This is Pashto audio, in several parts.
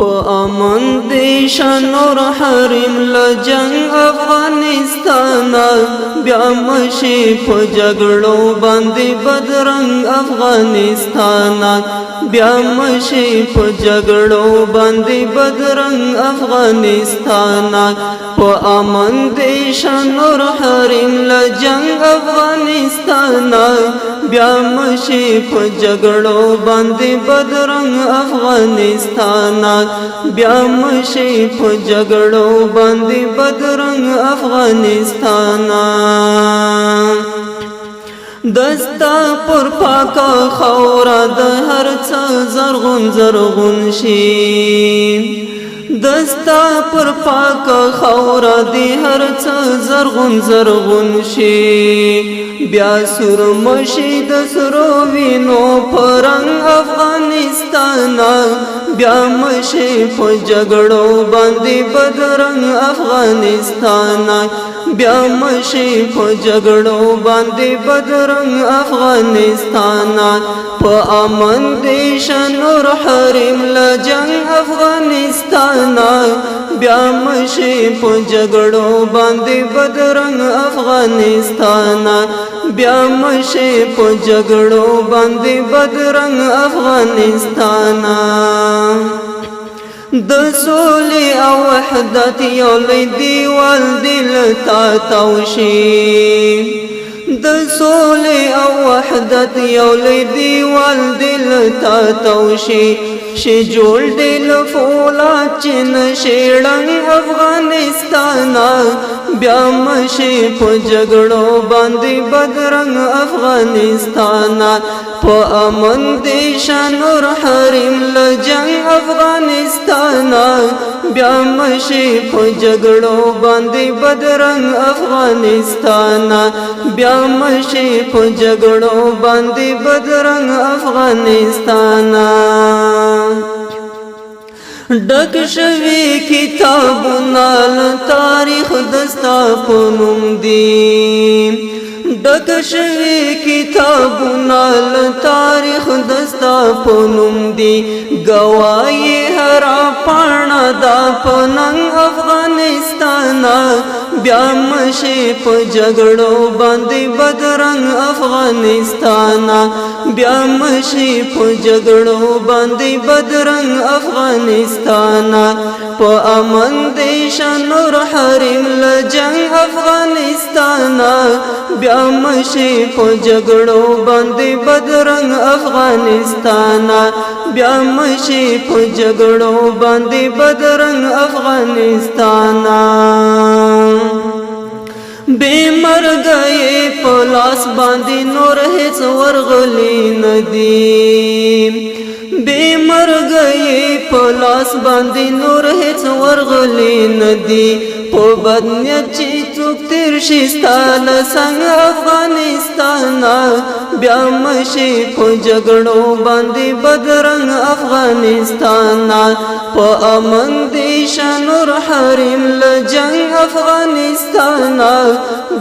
امن دیشان نور حرم لجنگ افغانستان بیا مشی په جګړو باندې بدرنګ افغانستان بیا مشی په جګړو باندې بدرنګ افغانستان په امن دیشان نور حرم لجنگ افغانستان بیا مشی په جګړو باندې بدرنګ افغانستان بیا مشی په جګړو باندې بدرنګ افغانستان دستا پر پاکا خورا د هر څه زرغون زرغون شي دستا پر پاکا خورا دی هر څه زرغون زرغون شي بیا سور مشي د سرو وینو پرنګ افغانستان بیا مشي په جګړو باندې بدرنګ افغانستان بیا مشي په جګړو باندې بدرنګ افغانستان په امن دیشان نور حرم لجنگ افغانستان بیا مشي په جګړو باندې بدرنګ افغانستان بیا مشي په جګړو باندې بدرنګ افغانستان د سولې او وحدت یو لوی دیوال دل تا توشي د سولې او وحدت یو لوی دیوال دل تا توشي شي جوړ دل فولاد چن شیړنګ افغانستان بیا مشي په جګړو باندې بدرنګ افغانستان په امن دیشان نور حرم لجنگ افغانستان بیا مشي په جګړو باندې بدرنګ افغانستان بیا مشي په جګړو باندې بدرنګ افغانستان ډک شوی کتابونه تاریخ دستا په نوم دی ډک شوی کتابونه تاریخ دستا په نوم دی گواهی هر پاڼه دا په ننګ افغانستان بیا مشي په جګړو باندې بدرنګ افغانستان بیا مشي په جګړو باندې بدرنګ افغانستان په امن دیشان نور حرم لجنگ افغانستان بیا مشي په جګړو باندې بدرنګ افغانستان بیا مشي په جګړو باندې بدرنګ افغانستان بے مرګي په لاس باندې نور هیڅ ورغلی ندی بے مرګي په لاس باندې نور هیڅ ورغلی ندی په بدنیت چې څوک تیر شي ستاله څنګه افغانستان بیا مشي په جګړو باندې بدرنګ افغانستان په امن دیشان نور حرم لجنگ افغانستان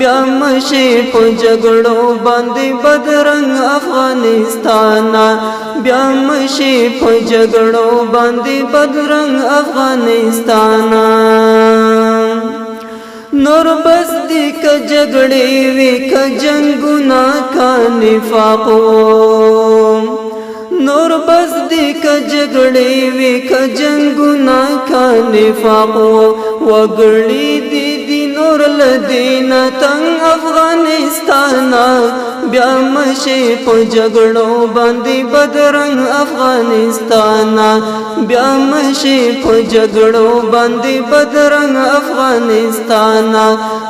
بیا مشي په جګړو باندې بدرنګ افغانستان بیا مشي په جګړو باندې بدرنګ افغانستان نور بس دی که جګړې وی که جنگونه کا نفاقو نور بس دی که جګړې وی که جنگونه کا نفاقو وګړي دی نور لدین تنگ افغانستان بیا مشي په جګړو باندې بدرنګ افغانستان بیا مشي په جګړو باندې بدرنګ افغانستان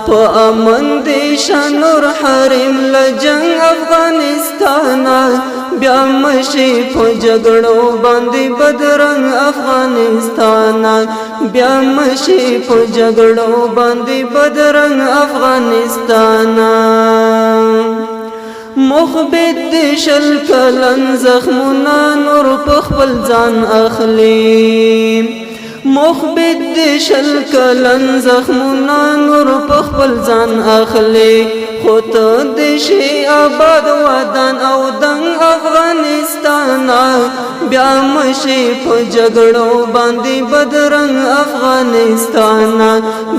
په امن دیشان نور حرم لجنگ افغانستان بیا مشي په جګړو باندې بدرنګ افغانستان بیا مشي په جګړو باندې بدرنګ افغانستان مخبت شل کلن زخمنا نور په خپل ځان اخلي مخبت شل کلن زخمنا نور په خپل ځان اخلي خود دشي آباد ودان او دنگ افغانستانا بیا مشي په جګړو باندې بدرنګ افغانستانا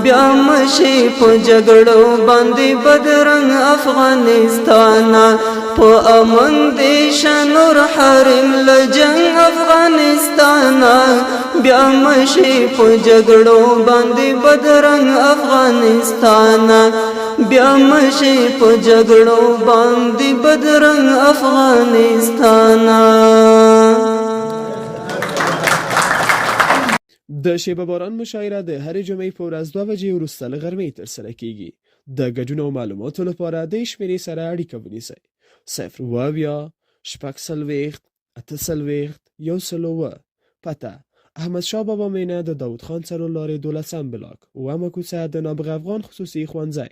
بیا مشي په جګړو باندې بدرنګ افغانستانا په امن دې شنور حرم لجنګ افغانستانا بیا مشي په جګړو باندې بدرنګ افغانستانا بیا مشي په جګړو باندې بدرنګ افغانستانا. د شیبه باران مشاعره د هرې جمعې په ورځ 2 بجې وروسته له غرمې ترسره کیږي. د ګډون او معلوماتو لپاره د شمیرې سره اړیکه ونیسئ 0 پته احمدشاه بابا مینه د داود خان څلور لارې 12 بلاک و کوڅه د نابغه افغان خصوصي ښوونځی